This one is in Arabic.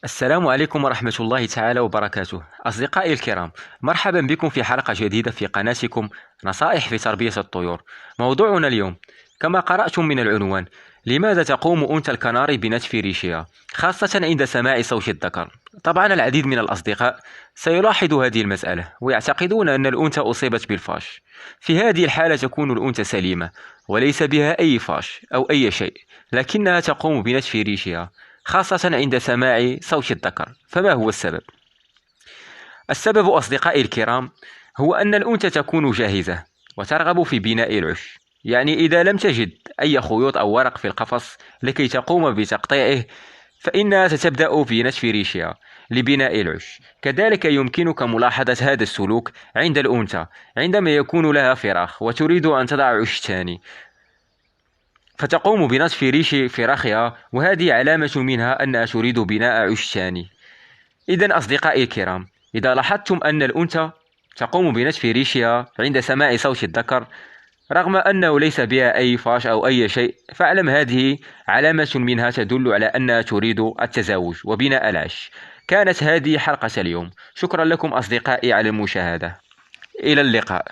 السلام عليكم ورحمة الله تعالى وبركاته. أصدقائي الكرام، مرحبا بكم في حلقة جديدة في قناتكم نصائح في تربية الطيور. موضوعنا اليوم كما قرأتم من العنوان: لماذا تقوم أنثى الكناري بنتف ريشها خاصة عند سماع صوت الذكر؟ طبعا العديد من الأصدقاء سيلاحظ هذه المسألة ويعتقدون أن الأنثى أصيبت بالفاش. في هذه الحالة تكون الأنثى سليمة وليس بها أي فاش أو أي شيء، لكنها تقوم بنتف ريشها خاصة عند سماع صوت الذكر. فما هو السبب؟ السبب أصدقائي الكرام هو أن الأنثى تكون جاهزة وترغب في بناء العش، يعني إذا لم تجد أي خيوط أو ورق في القفص لكي تقوم بتقطيعه فإنها ستبدأ بنتف ريشها لبناء العش. كذلك يمكنك ملاحظة هذا السلوك عند الأنثى عندما يكون لها فراخ وتريد أن تضع عش ثاني، فتقوم بنتف ريش فراخها، وهذه علامة منها أنها تريد بناء عش ثاني. إذا أصدقائي الكرام، إذا لاحظتم أن الأنثى تقوم بنتف ريشها عند سماع صوت الذكر رغم أنه ليس بها أي فاش أو أي شيء، فاعلم هذه علامة منها تدل على أنها تريد التزاوج وبناء العش. كانت هذه حلقة اليوم، شكرا لكم أصدقائي على المشاهدة، إلى اللقاء.